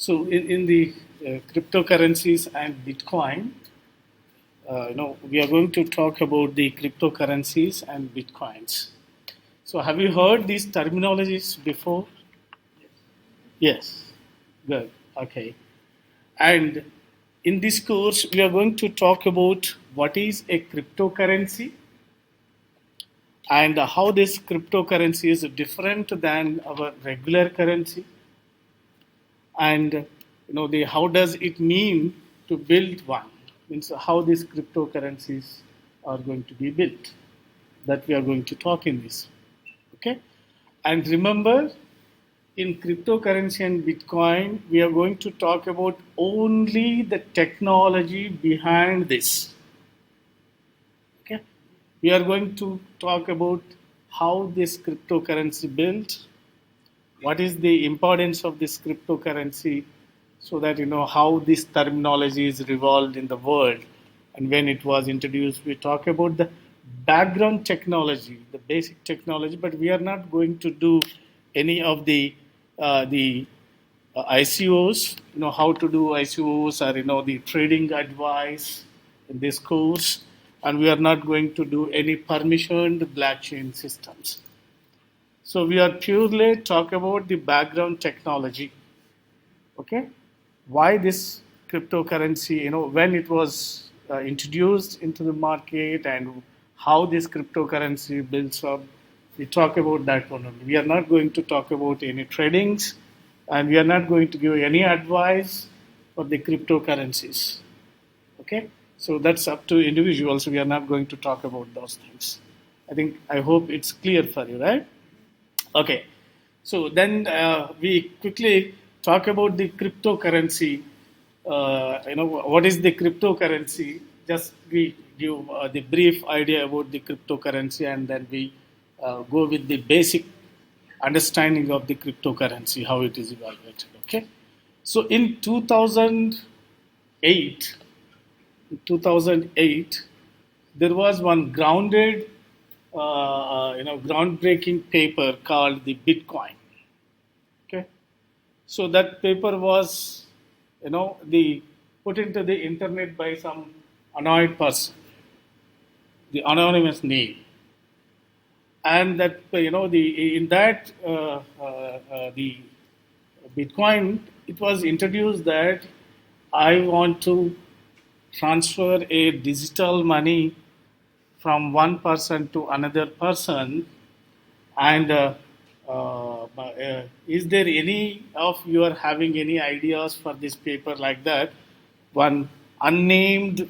So in the cryptocurrencies and Bitcoin, we are going to talk about the cryptocurrencies and Bitcoins. So have you heard these terminologies before? Yes. Good. Okay. And in this course, we are going to talk about what is a cryptocurrency and how this cryptocurrency is different than our regular currency, and the how does it mean to build one, means how these cryptocurrencies are going to be built, that we are going to talk in this. Okay. And remember, in cryptocurrency and Bitcoin, we are going to talk about only the technology behind this. Okay. We are going to talk about how this cryptocurrency built, what is the importance of this cryptocurrency, so that how this terminology is revolved in the world. And when it was introduced, we talk about the background technology, the basic technology, but we are not going to do any of the ICOs, how to do ICOs, or the trading advice in this course. And we are not going to do any permissioned blockchain systems. So we are purely talk about the background technology. Okay, why this cryptocurrency? When it was introduced into the market, and how this cryptocurrency builds up. We talk about that one only. We are not going to talk about any tradings, and we are not going to give any advice for the cryptocurrencies. Okay, so that's up to individuals. We are not going to talk about those things. I hope it's clear for you, right? Okay, so then we quickly talk about the cryptocurrency. What is the cryptocurrency? Just we give the brief idea about the cryptocurrency, and then we go with the basic understanding of the cryptocurrency, how it is evaluated. Okay, so in 2008, there was one groundbreaking paper called the Bitcoin. Okay, so that paper was, the put into the internet by some annoyed person, the anonymous name, and that the in that the Bitcoin, it was introduced that I want to transfer a digital money from one person to another person. And is there any of you are having any ideas for this paper like that? One unnamed,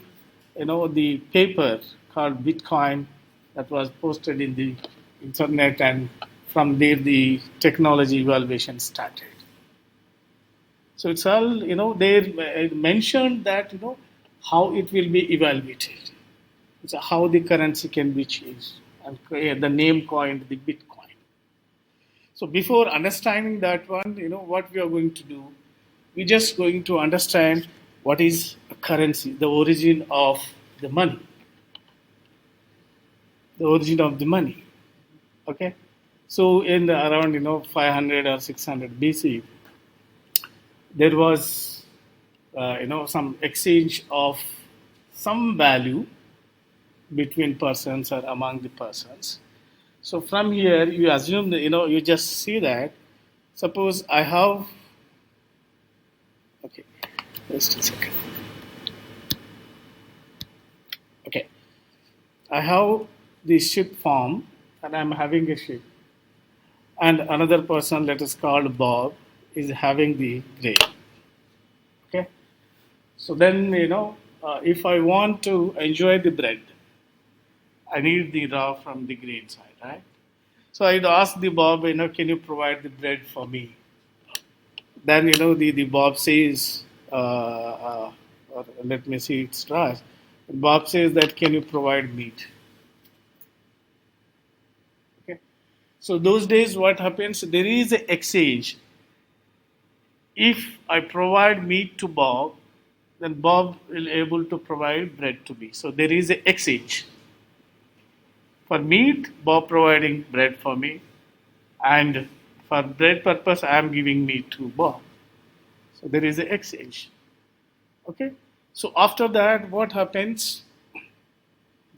the paper called Bitcoin, that was posted in the internet, and from there the technology evaluation started. So it's all, they mentioned that, how it will be evaluated. It's how the currency can be changed, and the name coined the Bitcoin. So before understanding that one, what we are going to do, we're just going to understand what is a currency, the origin of the money. The origin of the money. Okay. So in around 500 or 600 BC, there was some exchange of some value between persons or among the persons. So from here, you assume that, you just see that. Suppose I have, okay, just a second. Okay, I have the ship farm, and I'm having a ship, and another person, let us call Bob, is having the grain. Okay, so then if I want to enjoy the bread, I need the raw from the grain side, right? So I'd ask the Bob, can you provide the bread for me? Then the Bob says, or let me see, it's right. Bob says that, can you provide meat? Okay. So those days, what happens? There is an exchange. If I provide meat to Bob, then Bob will able to provide bread to me. So there is an exchange. For meat, Bob providing bread for me, and for bread purpose, I am giving meat to Bob. So there is an exchange. Okay. So after that, what happens?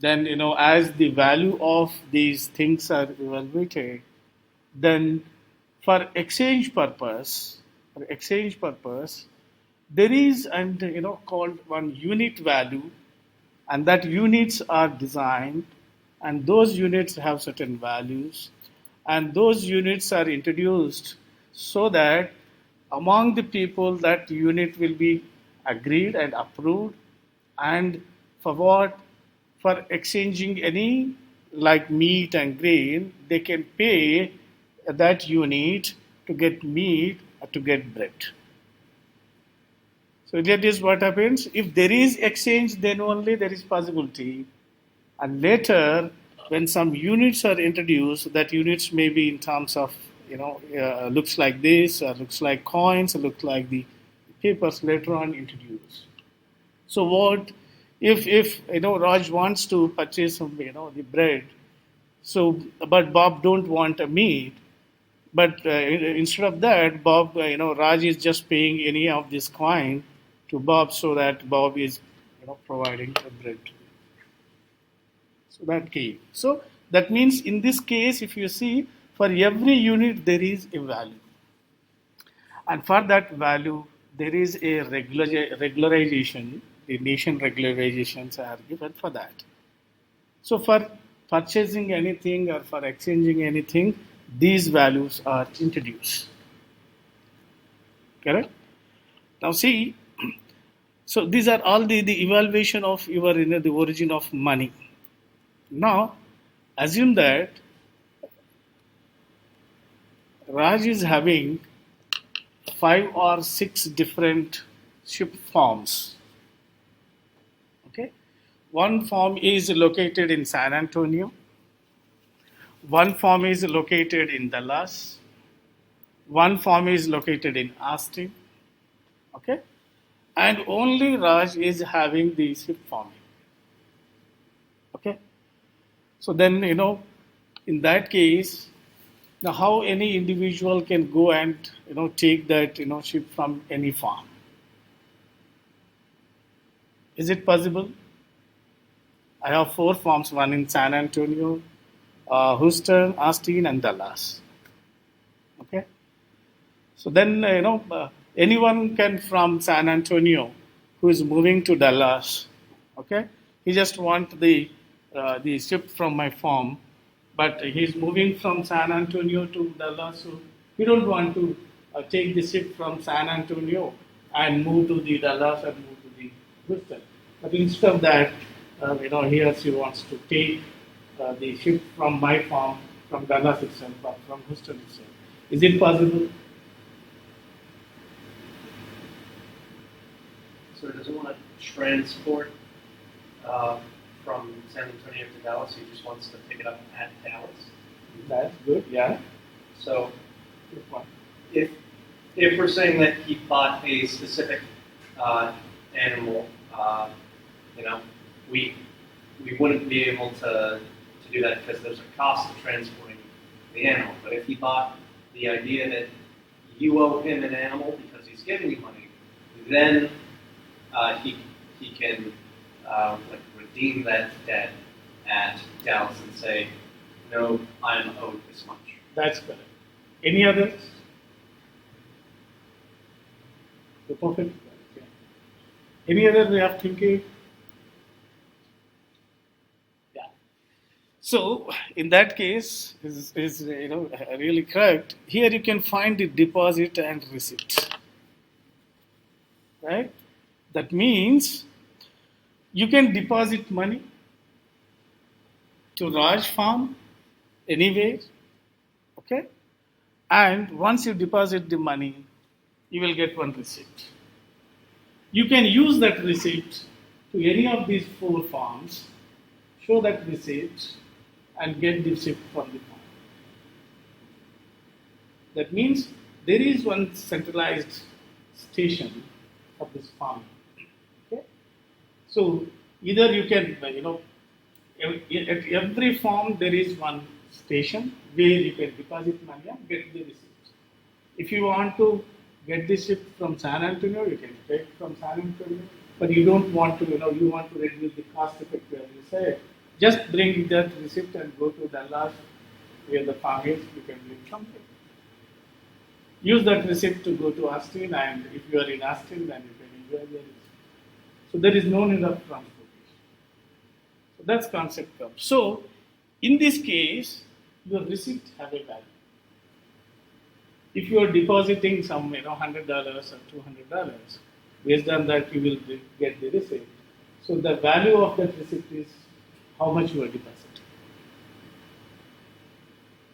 Then as the value of these things are evaluated, then for exchange purpose, there is and called one unit value, and that units are designed, and those units have certain values, and those units are introduced so that among the people that unit will be agreed and approved, and for what? For exchanging any like meat and grain, they can pay that unit to get meat or to get bread. So that is what happens. If there is exchange, then only there is possibility. And later, when some units are introduced, that units may be in terms of looks like this, or looks like coins, or looks like the papers later on introduced. So what if Raj wants to purchase some the bread, so but Bob don't want a meat, but instead of that, Bob Raj is just paying any of this coin to Bob, so that Bob is providing the bread. So that key. So that means in this case, if you see, for every unit there is a value, and for that value there is a regularization. The nation regularizations are given for that. So for purchasing anything or for exchanging anything, these values are introduced. Correct? Now see, so these are all the evaluation of your the origin of money. Now assume that Raj is having 5 or 6 different ship forms. Okay, one form is located in San Antonio. One farm is located in Dallas. One farm is located in Austin. Okay? And only Raj is having the ship farming. Okay? So then, in that case, now how any individual can go and, take that, ship from any farm? Is it possible? I have 4 farms, one in San Antonio, Houston, Austin, and Dallas. Okay? So then, anyone can from San Antonio who is moving to Dallas. Okay? He just want the ship from my farm, but he's moving from San Antonio to Dallas, so he don't want to take the ship from San Antonio and move to the Dallas and move to the Houston. But instead of that, he or she wants to take the ship from my farm, from Dallas itself, or from Houston itself. Is it possible? So it doesn't want to transport from San Antonio to Dallas. He just wants to pick it up at Dallas. That's good. Yeah. So if we're saying that he bought a specific animal, we wouldn't be able to do that because there's a cost of transporting the animal. But if he bought the idea that you owe him an animal because he's giving you money, then he can redeem that debt at Dallas and say, no, I'm owed this much. That's correct. Any others? The perfect. Okay. Any other way of thinking? Yeah. So in that case, is really correct. Here you can find the deposit and receipt. Right? That means you can deposit money to Raj farm anywhere, okay? And once you deposit the money, you will get one receipt. You can use that receipt to any of these 4 farms, show that receipt, and get the receipt from the farm. That means there is one centralized station of this farm. Okay? So either you can, at every farm there is one station where you can deposit money and get the receipt. If you want to get the ship from San Antonio, you can take from San Antonio, but you don't want to, you want to reduce the cost effective, as you say. Just bring that receipt and go to Dallas, where the farm is, you can bring something. Use that receipt to go to Austin, and if you are in Austin, then you can enjoy the receipt. So there is no need of transportation. So that's concept comes. So in this case, your receipt have a value. If you are depositing some, $100 or $200, based on that you will get the receipt. So the value of that receipt is how much you are depositing.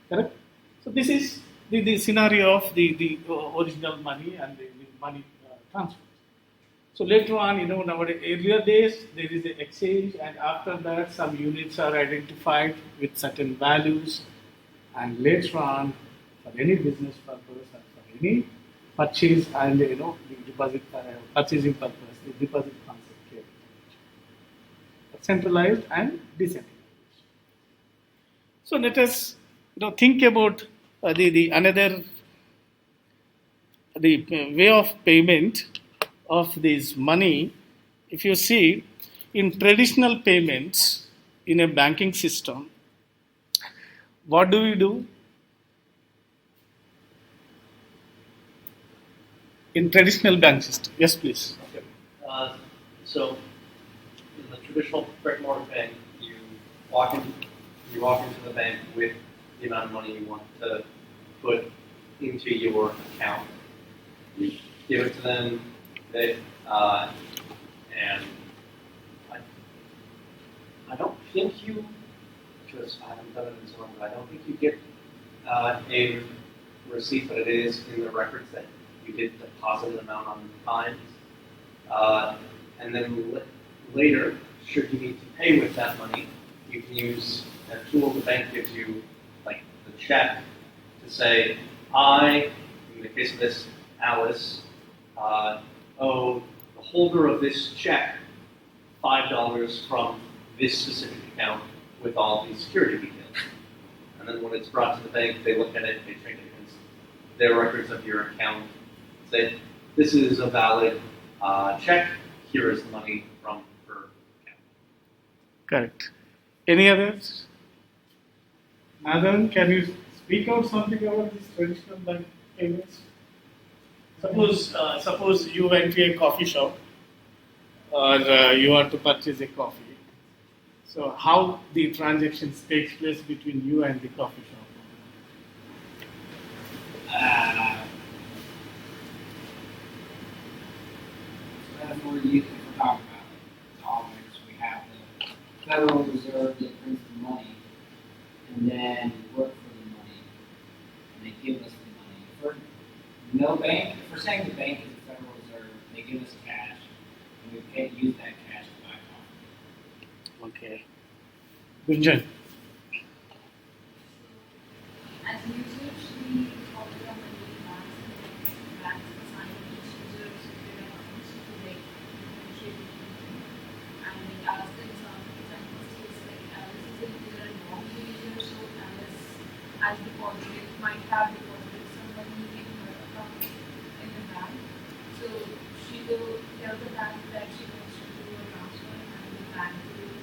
Correct? So this is the scenario of the original money and the money transfer. So later on, nowadays, earlier days, there is an exchange, and after that, some units are identified with certain values, and later on, for any business purpose or for any purchase and the deposit purchasing purpose, the deposit concept here. Centralized and decentralized. So let us think about the another the way of payment of this money. If you see in traditional payments in a banking system, what do we do? In traditional bank system, yes, please. Okay. So in the traditional brick and mortar bank, you walk into the bank with the amount of money you want to put into your account. You give it to them, and I don't think you, because I haven't done it in so long, but I don't think you get a receipt, but it is in the records that you did deposit an amount on time. And then later, should you need to pay with that money, you can use a tool the bank gives you, like the check, to say, I, in the case of this, Alice, owe the holder of this check $5 from this specific account with all these security details. And then when it's brought to the bank, they look at it, they check it against their records of your account, say, this is a valid check, here is the money from her account. Correct. Any others? Nathan, can you speak out something about these traditional bank payments? Suppose you went to a coffee shop or you want to purchase a coffee. So how the transactions takes place between you and the coffee shop? That's where you can talk about it. Always we have the Federal Reserve that prints the money, and then we work for the money, and they give us the money. For no bank, if we're saying the bank is the Federal Reserve, they give us cash, and we can't use that cash to buy coffee. Okay. Gunjan. As users, we follow the money banks assign each user secret accounts to differentiate between them. And we ask them some examples like Alice is a user and not a user, so Alice has deposited, might have deposited some money in her account in the bank. So she will tell the bank that she wants to do a transfer, and the bank will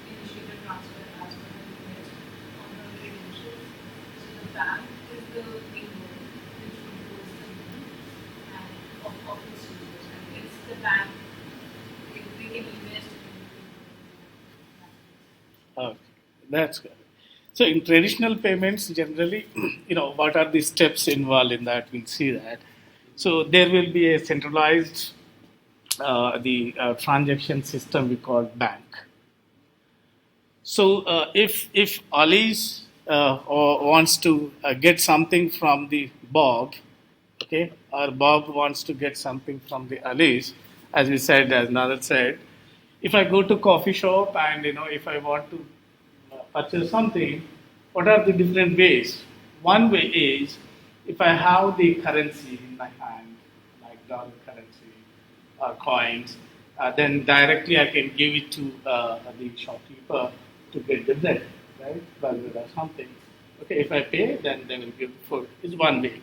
initiate a transfer as per the limit on her credentials. So the bank is the inward which controls the money and of its users, and it's the bank if we can invest in Okay, that's good. So in traditional payments, generally, what are the steps involved in that? We'll see that. So there will be a centralized transaction system we call bank. So if Alice wants to get something from the Bob, okay, or Bob wants to get something from the Alice, as we said, as Nader said, if I go to coffee shop and if I want to purchase something, what are the different ways? One way is if I have the currency in my hand, like dollar currency or coins, then directly I can give it to the shopkeeper to get the bread, right? Burger or something. Okay, if I pay, then they will give food. It's one way.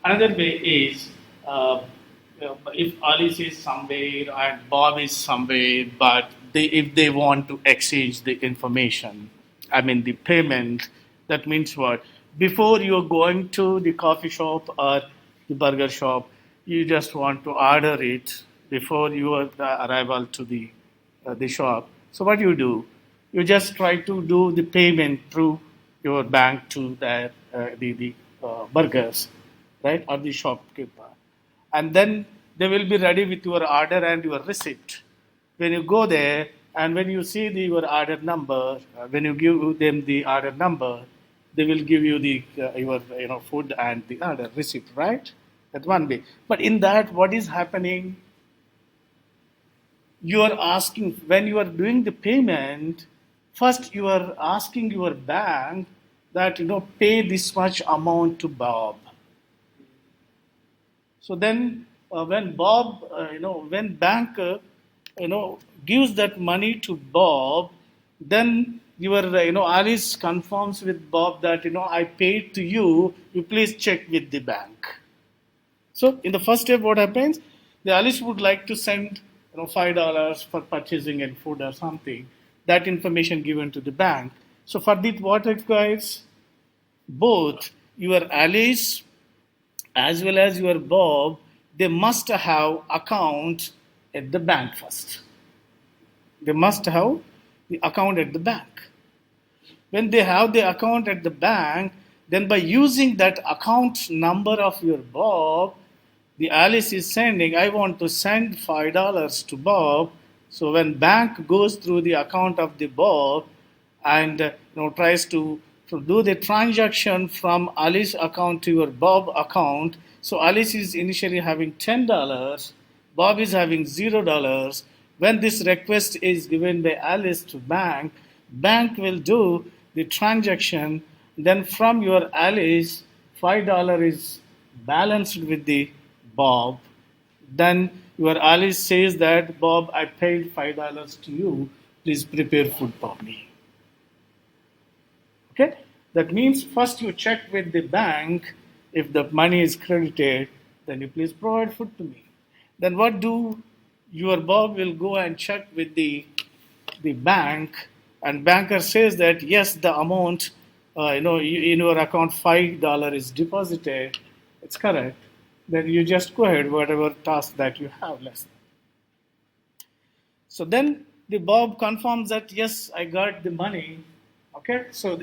Another way is if Alice is somewhere and Bob is somewhere, but if they want to exchange the information, I mean the payment, that means what? Before you're going to the coffee shop or the burger shop, you just want to order it before your arrival to the shop. So what do? You just try to do the payment through your bank to the burgers, right, or the shopkeeper, and then they will be ready with your order and your receipt. When you go there and when you see your order number, when you give them the order number, they will give you the your food and the order receipt, right? That one way. But in that, what is happening? You are asking when you are doing the payment. First, you are asking your bank that pay this much amount to Bob. So then, when Bob, when bank, gives that money to Bob, then your, Alice confirms with Bob that, I paid to you. You please check with the bank. So in the first step, what happens? The Alice would like to send, $5 for purchasing and food or something. That information given to the bank. So for this, what requires? Both your Alice as well as your Bob, they must have account at the bank first. They must have the account at the bank. When they have the account at the bank, then by using that account number of your Bob, the Alice is sending, I want to send $5 to Bob. So when bank goes through the account of the Bob and tries to do the transaction from Alice account to your Bob account, so Alice is initially having $10, Bob is having $0. When this request is given by Alice to bank, bank will do the transaction. Then from your Alice, $5 is balanced with the Bob. Then your Alice says that, Bob, I paid $5 to you. Please prepare food for me. Okay? That means first you check with the bank. If the money is credited, then you please provide food to me. Then what do? Your Bob will go and check with the bank, and banker says that yes, the amount in your account $5 is deposited. It's correct. Then you just go ahead whatever task that you have less. So then the Bob confirms that yes, I got the money. Okay, so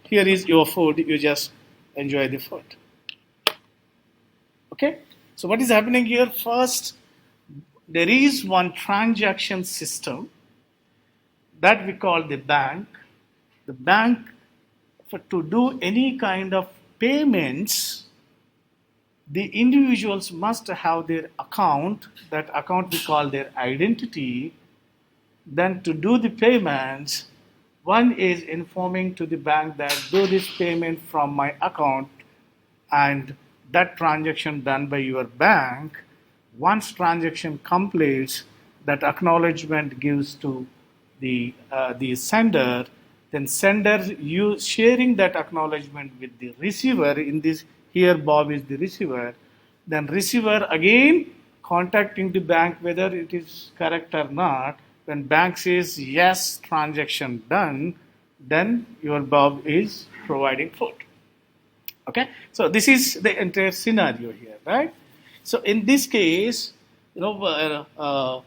here is your food. You just enjoy the food. Okay, so what is happening here? First, there is one transaction system that we call the bank. The bank, to do any kind of payments, the individuals must have their account. That account we call their identity. Then to do the payments, one is informing to the bank that do this payment from my account, and that transaction done by your bank. Once transaction completes, that acknowledgement gives to the sender. Then sender you sharing that acknowledgement with the receiver. In this here, Bob is the receiver. Then receiver again contacting the bank whether it is correct or not. When bank says yes, transaction done, then your Bob is providing food. Okay, so this is the entire scenario here, right? So in this case, the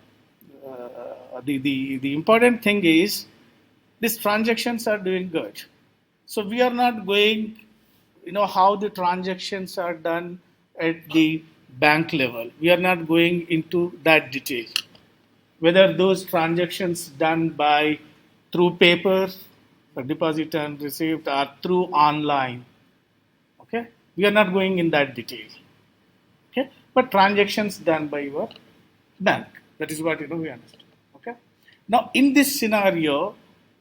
important thing is these transactions are doing good. So we are not going, how the transactions are done at the bank level. We are not going into that detail. Whether those transactions done by through paper, for deposit and receipt, or through online. Okay, we are not going in that detail. Okay, but transactions done by your bank. That is what we understand. Okay. Now in this scenario,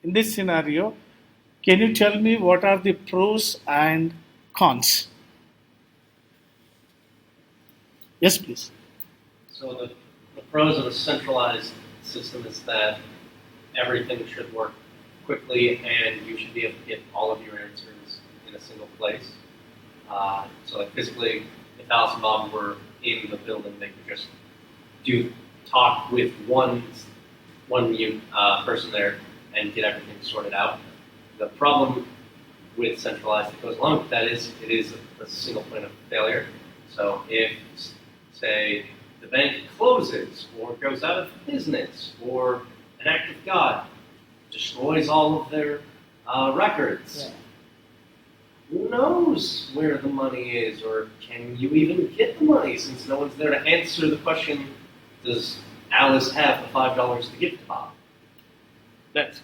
can you tell me what are the pros and cons? Yes, please. So the pros of a centralized system is that everything should work quickly and you should be able to get all of your answers in a single place. So like physically, if Alice and Bob were in the building. They could just talk with one person there and get everything sorted out. The problem with centralized that goes along with that is it is a single point of failure. So if, say, the bank closes or goes out of business or an act of God destroys all of their records, who knows where the money is, or can you even get the money since no one's there to answer the question, does Alice have the $5 to give to Bob? That's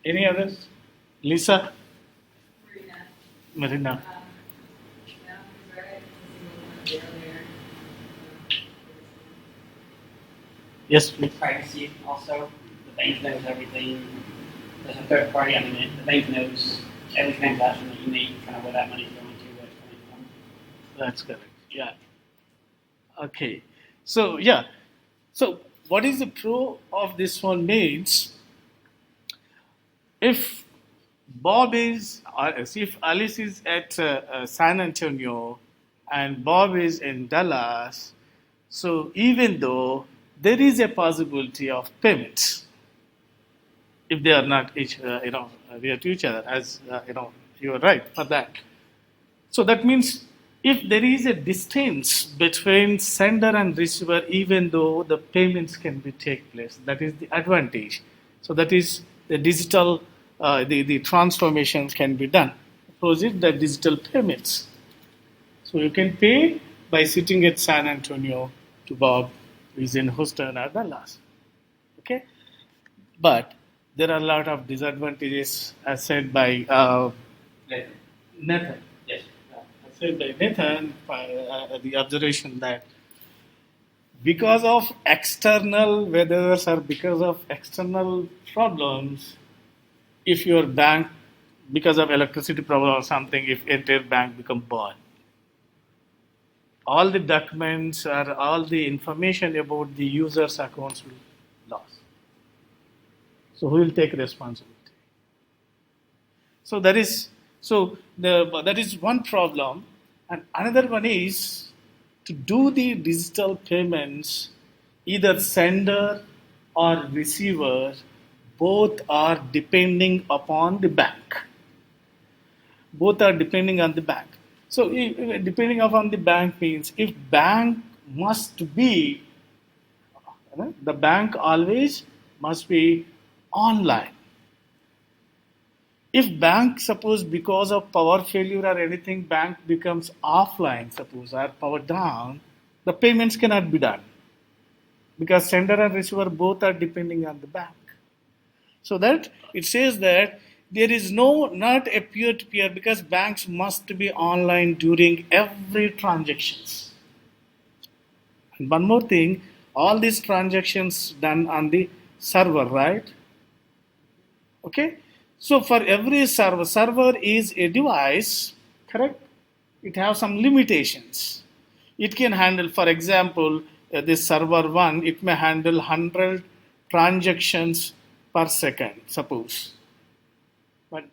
any others? Lisa? Marina. Yeah, because right, this is what earlier. Yes, please. Privacy also. The bank knows everything. There's a third party. I mean, the bank knows every transaction that you make, kind of where that money's going to, where it's coming from. That's correct. Yeah. Okay. So yeah. So what is the pro of this one means? If Bob is, if Alice is at San Antonio and Bob is in Dallas, so even though there is a possibility of payment, if they are not near to each other, as you are right for that. So that means if there is a distance between sender and receiver, even though the payments can be take place, that is the advantage. So that is the digital, the transformations can be done. Opposite the digital payments. So you can pay by sitting at San Antonio to Bob, who is in Houston or Dallas. Okay, but there are a lot of disadvantages, as said by Nathan. Yes. As said by Nathan, the observation that because of external weathers or because of external problems, if your bank, because of electricity problem or something, if entire bank become burned, all the documents or all the information about the user's accounts will lost. So who will take responsibility? So that is one problem, and another one is to do the digital payments. Either sender or receiver, both are depending upon the bank. Both are depending on the bank. So depending upon the bank means if bank must be, the bank always must be online. If bank, suppose because of power failure or anything, bank becomes offline, suppose, or power down, the payments cannot be done. Because sender and receiver both are depending on the bank. So that it says that there is not a peer-to-peer, because banks must be online during every transactions. And one more thing, all these transactions done on the server, right? Okay. So for every server is a device, correct? It has some limitations. It can handle, for example, this server 1, it may handle 100 transactions per second, suppose. But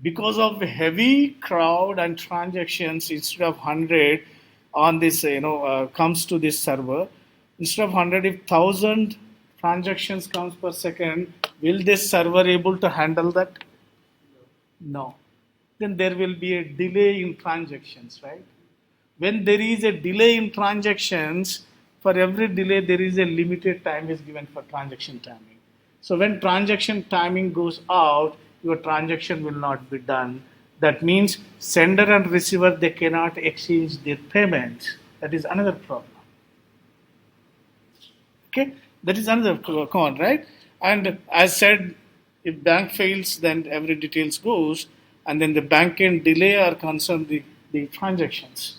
because of heavy crowd and transactions, instead of 100 on this, comes to this server, instead of 100, if 1,000 transactions comes per second, will this server able to handle that? No. Then there will be a delay in transactions, right? When there is a delay in transactions, for every delay there is a limited time is given for transaction timing. So when transaction timing goes out, your transaction will not be done. That means sender and receiver, they cannot exchange their payments. That is another problem. Okay, that is another con, right? And as said, if bank fails, then every details goes, and then the bank can delay or cancel the transactions.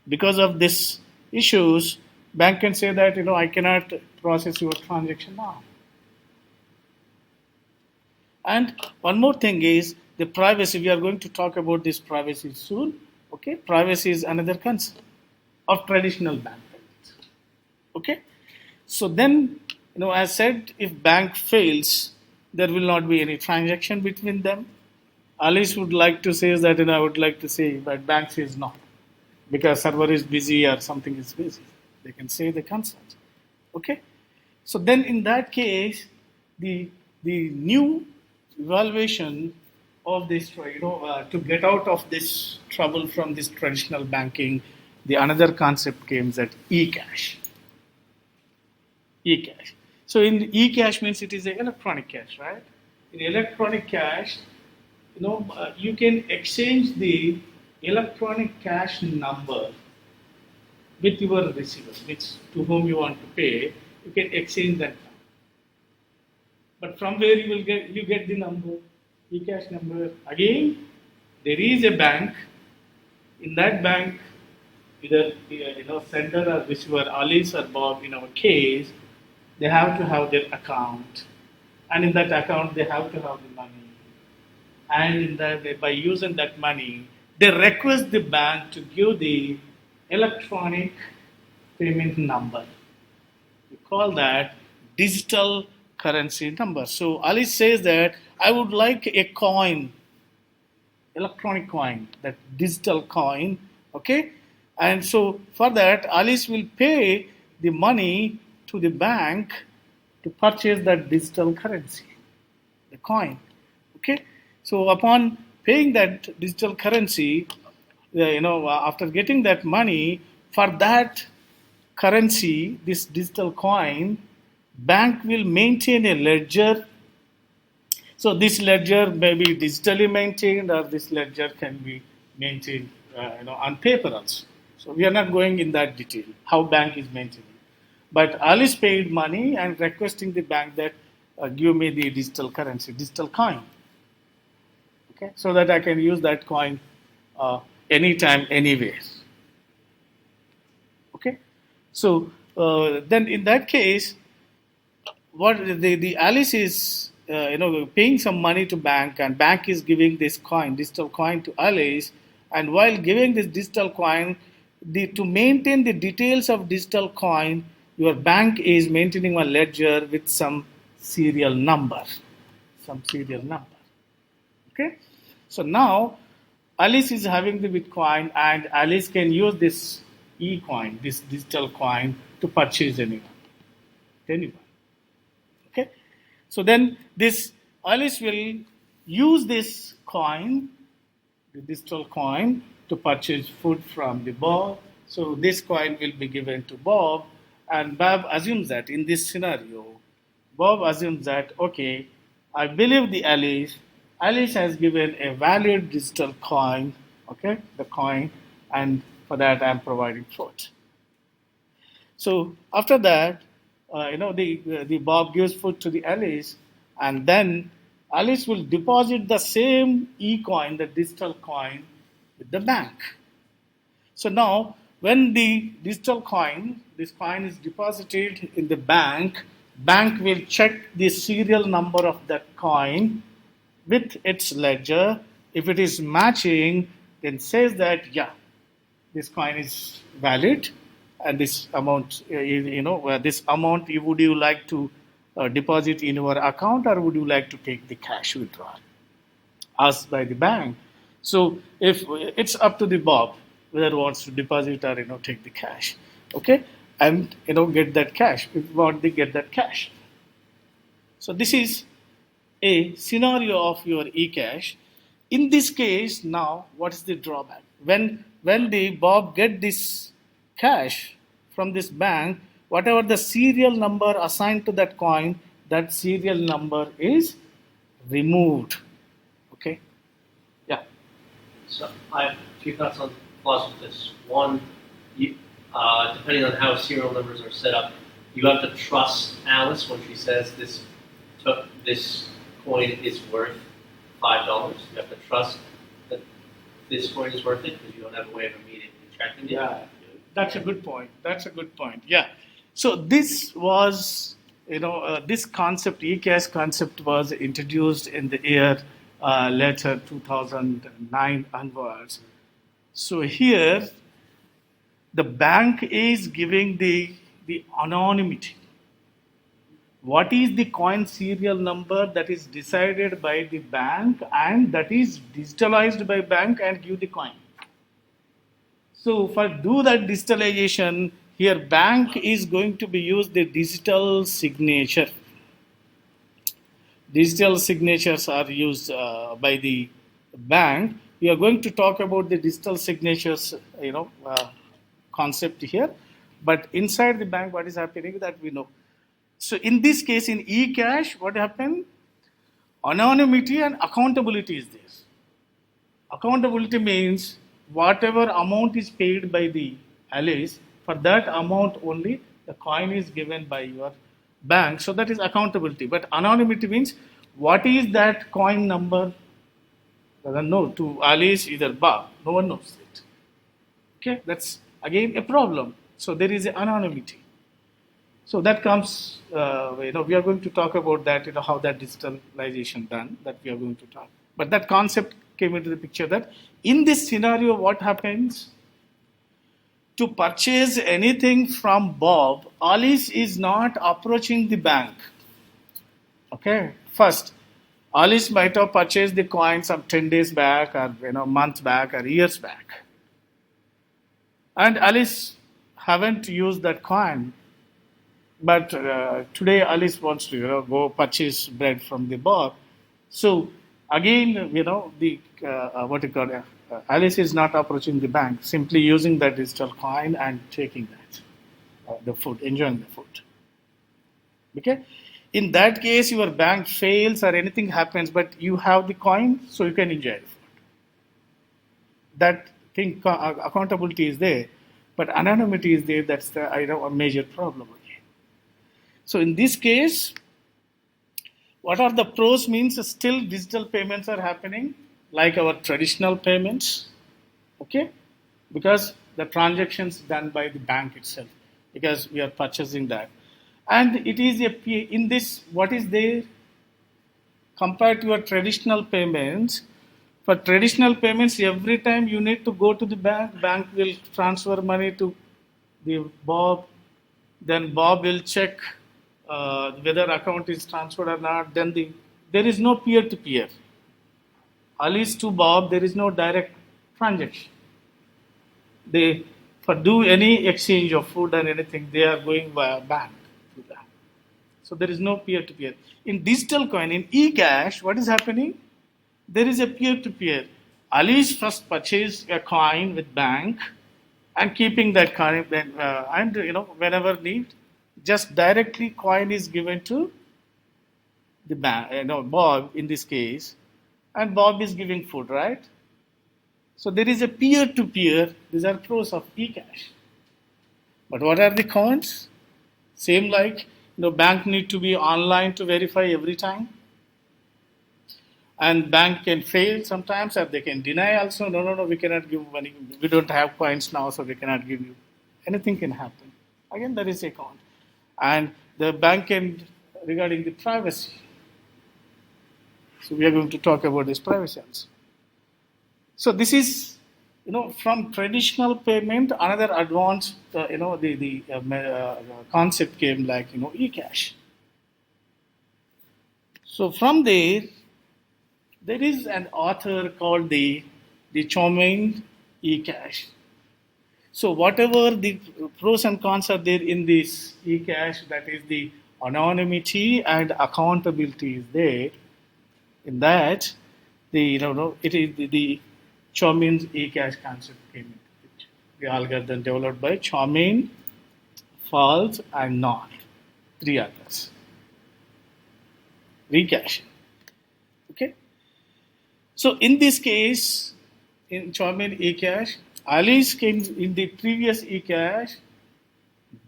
Because of this issues, bank can say that I cannot process your transaction now. And one more thing is the privacy. We are going to talk about this privacy soon. Okay, privacy is another concern of traditional bank payments. Okay, so then as said, if bank fails, there will not be any transaction between them. Alice would like to say that, I would like to say, but bank says no. because server is busy or something is busy. They can say the consent. Okay. So then in that case, the new evaluation of this, to get out of this trouble from this traditional banking, the another concept came that e-cash. E-cash. So in e-cash means it is an electronic cash, right? In electronic cash, you can exchange the electronic cash number with your receiver, which to whom you want to pay. You can exchange that. But from where you get the number, e-cash number. Again, there is a bank. In that bank, either sender or receiver, Alice or Bob, in our case, they have to have their account, and in that account they have to have the money, and in that, by using that money, they request the bank to give the electronic payment number. We call that digital currency number. So Alice says that I would like a coin, electronic coin, that digital coin, okay? And so for that, Alice will pay the money to the bank to purchase that digital currency, the coin, okay? So upon paying that digital currency, after getting that money, for that currency, this digital coin, bank will maintain a ledger. So this ledger may be digitally maintained, or this ledger can be maintained on paper also. So we are not going in that detail how bank is maintaining. But Alice paid money and requesting the bank that give me the digital currency, digital coin, okay, so that I can use that coin anytime, anywhere. Okay, so then in that case, what the Alice is paying some money to bank, and bank is giving this coin, digital coin, to Alice, and while giving this digital coin, to maintain the details of digital coin, your bank is maintaining a ledger with some serial number, okay. So now Alice is having the Bitcoin, and Alice can use this e-coin, this digital coin, to purchase anyone. Okay, so then this Alice will use this coin, the digital coin, to purchase food from the Bob. So this coin will be given to Bob, and Bob assumes that in this scenario, Bob assumes that, okay, I believe the Alice has given a valid digital coin, okay, the coin, and for that I'm providing food. So after that, the Bob gives food to the Alice, and then Alice will deposit the same e-coin, the digital coin, with the bank. So now, when the digital coin, this coin is deposited in the bank will check the serial number of that coin with its ledger. If it is matching, then says that, yeah, this coin is valid, and this amount, this amount, would you like to deposit in your account, or would you like to take the cash withdrawal asked by the bank? So if it's up to the Bob whether he wants to deposit or take the cash, okay, and get that cash. If you want to get that cash. So this is a scenario of your eCash. In this case, now what is the drawback? When the Bob get this cash from this bank, whatever the serial number assigned to that coin, that serial number is removed. Okay? Yeah. So I have a few thoughts on flaws with this. One, depending on how serial numbers are set up, you have to trust Alice when she says this coin is worth $5. You have to trust that this coin is worth it because you don't have a way of immediately tracking it. Yeah, that's a good point. Yeah. So this was, this concept, eCash concept, was introduced in the year later 2009 onwards. So here, the bank is giving the anonymity. What is the coin serial number that is decided by the bank and that is digitalized by bank and give the coin. So for do that digitalization, here bank is going to be used the digital signature. Digital signatures are used by the bank. We are going to talk about the digital signatures, concept here. But inside the bank, what is happening that we know. So in this case, in eCash, what happened? Anonymity and accountability is there. Accountability means whatever amount is paid by the Alice, for that amount only the coin is given by your bank. So that is accountability. But anonymity means what is that coin number? Doesn't know. To Alice, either Bob. No one knows it. Okay, that's again a problem. So there is anonymity. So that comes, we are going to talk about that, how that digitalization done, that we are going to talk. But that concept came into the picture that in this scenario, what happens? To purchase anything from Bob, Alice is not approaching the bank. Okay, first, Alice might have purchased the coin some 10 days back or months back or years back. And Alice haven't used that coin. But today Alice wants to go purchase bread from the bar. So again, the what you call Alice is not approaching the bank, simply using that digital coin and taking that the food, enjoying the food. Okay, in that case, your bank fails or anything happens, but you have the coin, so you can enjoy the food. That thing accountability is there, but anonymity is there. That's the a major problem. So in this case, what are the pros means still digital payments are happening like our traditional payments, okay? Because the transactions done by the bank itself, because we are purchasing that. And it is in this, what is there compared to your traditional payments? For traditional payments, every time you need to go to the bank will transfer money to the Bob, then Bob will check whether account is transferred or not, then there is no peer-to-peer. Alice to Bob, there is no direct transaction. They, for do any exchange of food and anything, they are going via bank. So there is no peer-to-peer. In digital coin, in eCash, what is happening? There is a peer-to-peer. Alice first purchased a coin with bank and keeping that coin, and whenever need, just directly coin is given to the bank, Bob in this case, and Bob is giving food, right? So there is a peer-to-peer. These are pros of eCash. But what are the cons? Same like bank need to be online to verify every time, and bank can fail sometimes, or they can deny also. No, we cannot give money. We don't have coins now, so we cannot give you. Anything can happen. Again, there is a con. And the bank can, regarding the privacy. So we are going to talk about this privacy also. So this is, from traditional payment, another advanced, the concept came like, eCash. So from there is an author called the Chaumian eCash. So whatever the pros and cons are there in this eCash, that is the anonymity and accountability is there. In that, it is the Chaumian's eCash concept came into it. The algorithm developed by Chaumian, false, and not. 3 others. Recaching. Okay. So in this case, in Chaumian eCash, Alice came in the previous eCash,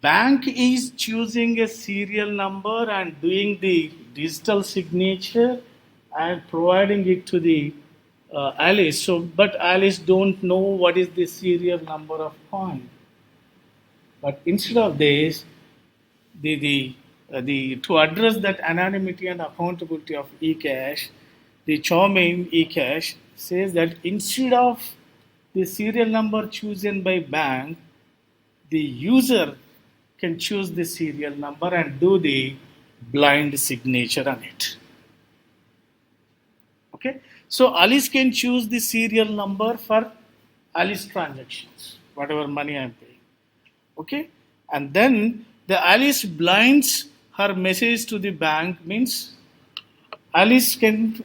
bank is choosing a serial number and doing the digital signature and providing it to the Alice. So, but Alice don't know what is the serial number of coin. But instead of this, the to address that anonymity and accountability of eCash, the Chaumian eCash says that instead of the serial number chosen by bank, the user can choose the serial number and do the blind signature on it. Okay, so Alice can choose the serial number for Alice transactions. whatever money I'm paying. Okay, and then the Alice blinds her message to the bank. Means Alice can,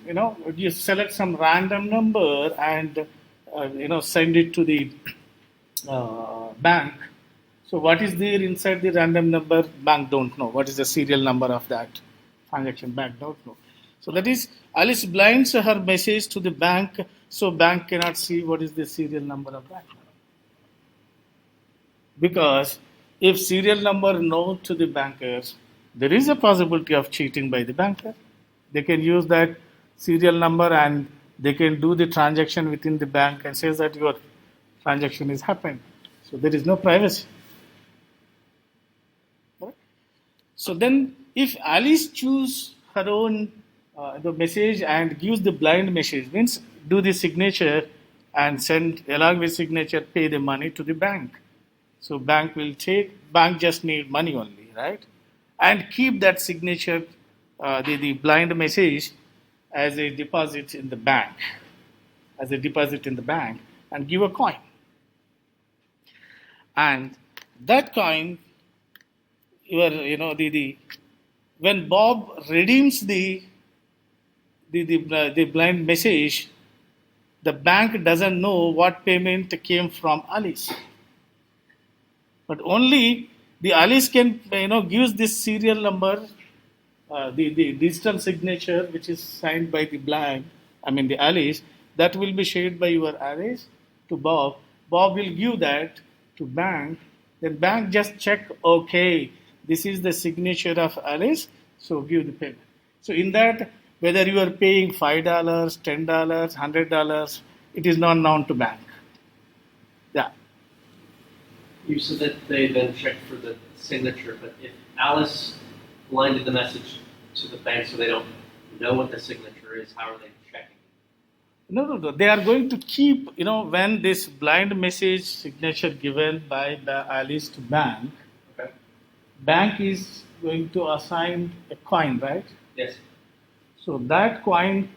you select some random number and, send it to the bank. So what is there inside the random number? Bank don't know. What is the serial number of that transaction? Bank don't know. So that is Alice blinds her message to the bank, so bank cannot see what is the serial number of that. Because if serial number known to the bankers, there is a possibility of cheating by the banker. They can use that serial number and they can do the transaction within the bank and says that your transaction is happened. So there is no privacy. Right? So then, if Alice choose her own the message and gives the blind message, means do the signature and send along with signature, pay the money to the bank. So bank will take, bank just need money only, right? And keep that signature, the blind message as a deposit in the bank, and give a coin. And that coin, when Bob redeems the blind message, the bank doesn't know what payment came from Alice. But only the Alice can, gives this serial number, the digital signature which is signed by the Alice, that will be shared by your Alice to Bob. Bob will give that to bank. Then bank just check, okay, this is the signature of Alice, so give the payment. So in that, whether you are paying $5, $10, $100, it is not known to bank. Yeah. You said that they then check for the signature, but if Alice blinded the message to the bank so they don't know what the signature is, how are they checking? No. They are going to keep, when this blind message signature given by the Alice to bank, Okay. bank is going to assign a coin, right? Yes. So that coin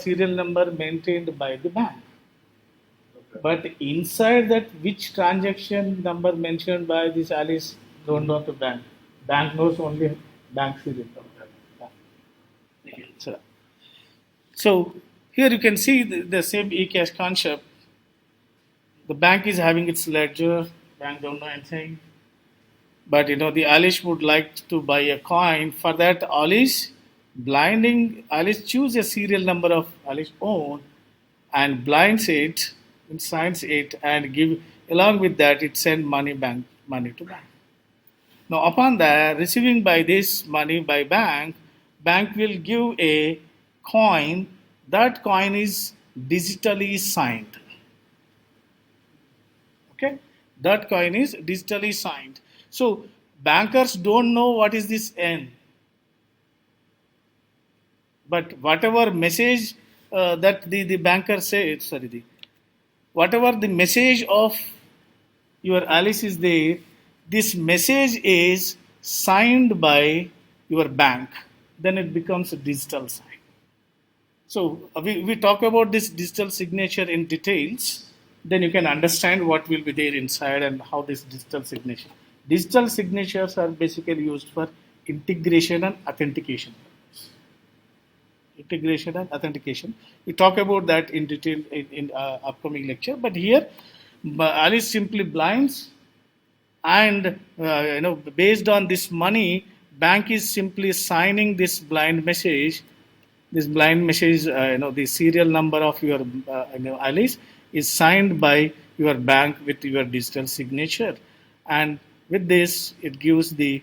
serial number maintained by the bank. Okay. But inside that, which transaction number mentioned by this Alice don't know to bank. Bank knows only bank serial number. Yeah. Thank you. So here you can see the same e-cash concept. The bank is having its ledger. Bank don't know anything. But the Alice would like to buy a coin. For that, Alice choose a serial number of Alice own and blinds it, and signs it, and give along with that it send money to bank. Now upon that, receiving by this money by bank will give a coin. That coin is digitally signed. Okay, that coin is digitally signed. So bankers don't know what is this N. But whatever message that the banker said, whatever the message of your Alice is there, this message is signed by your bank. Then it becomes a digital sign. So we talk about this digital signature in details. Then you can understand what will be there inside and how this digital signature. Digital signatures are basically used for integration and authentication. We talk about that in detail in upcoming lecture. But here, Alice simply blinds, and based on this money, bank is simply signing this blind message. This blind message, the serial number of your Alice is signed by your bank with your digital signature, and with this, it gives the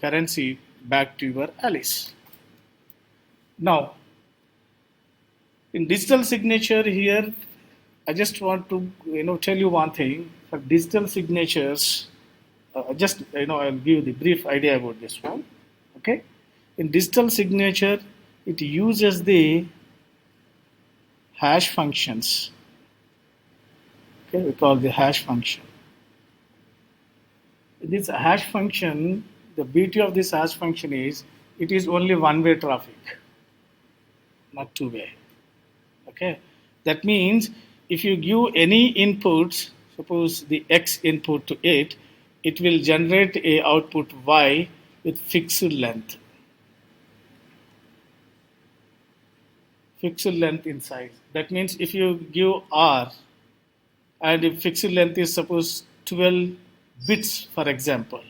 currency back to your Alice. Now, in digital signature here, I just want to tell you one thing. For digital signatures, I'll give you the brief idea about this one. Okay, in digital signature, it uses the hash functions. Okay, we call the hash function. This hash function, the beauty of this hash function is it is only one-way traffic, not two-way. Okay, that means if you give any input, suppose the X input to it, it will generate a output Y with fixed length. Fixed length in size. That means if you give R and if fixed length is suppose 12 bits, for example.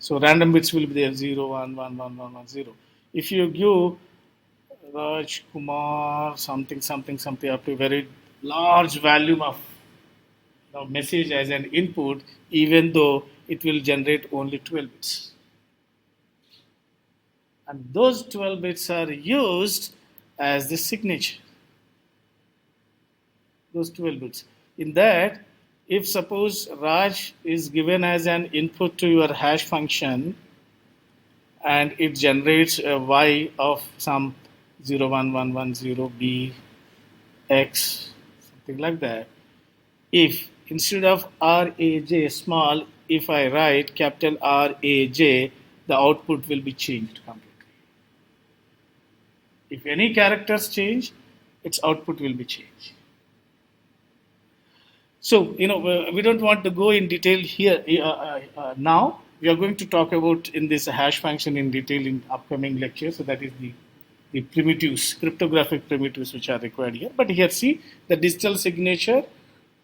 So random bits will be there 0, 1, 1, 1, 1, 1, 0. If you give Raj Kumar something something something up to a very large volume of message as an input, even though it will generate only 12 bits. And those 12 bits are used as the signature. Those 12 bits. In that, if suppose Raj is given as an input to your hash function and it generates a Y of some 01110 B something like that. If instead of RAJ small, if I write capital RAJ, the output will be changed completely. If any characters change, its output will be changed. So, we don't want to go in detail here now. We are going to talk about in this hash function in detail in upcoming lectures. So that is the primitives, cryptographic primitives which are required here. But here see, the digital signature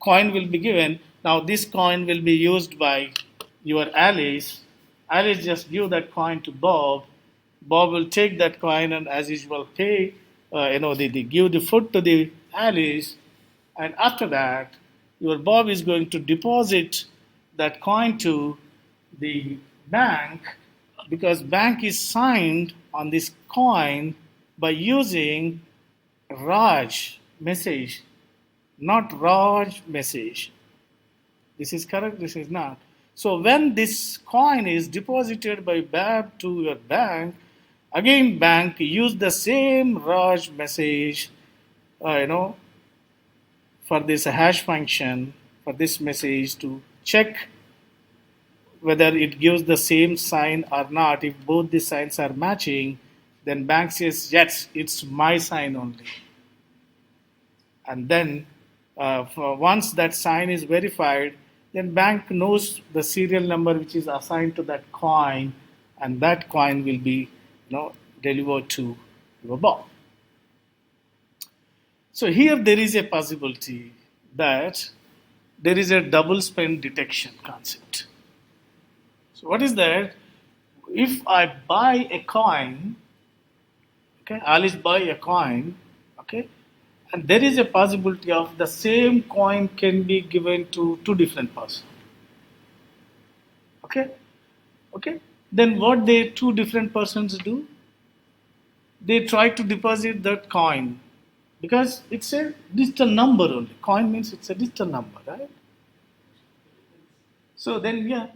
coin will be given. Now this coin will be used by your Alice. Alice just give that coin to Bob. Bob will take that coin and as usual pay, they give the food to the Alice. And after that, your Bob is going to deposit that coin to the bank because bank is signed on this coin by using Raj message, not Raj message. This is correct, this is not. So when this coin is deposited by Bob to your bank, again bank use the same Raj message, for this hash function, for this message to check whether it gives the same sign or not. If both the signs are matching, then bank says, yes, it's my sign only. And then once that sign is verified, then bank knows the serial number which is assigned to that coin, and that coin will be delivered to your Bob. So here there is a possibility that there is a double spend detection concept. So what is that? If I buy a coin, Alice buy a coin, and there is a possibility of the same coin can be given to two different persons. Then what they two different persons do? They try to deposit that coin because it's a digital number only. Coin means it's a digital number, right? So then,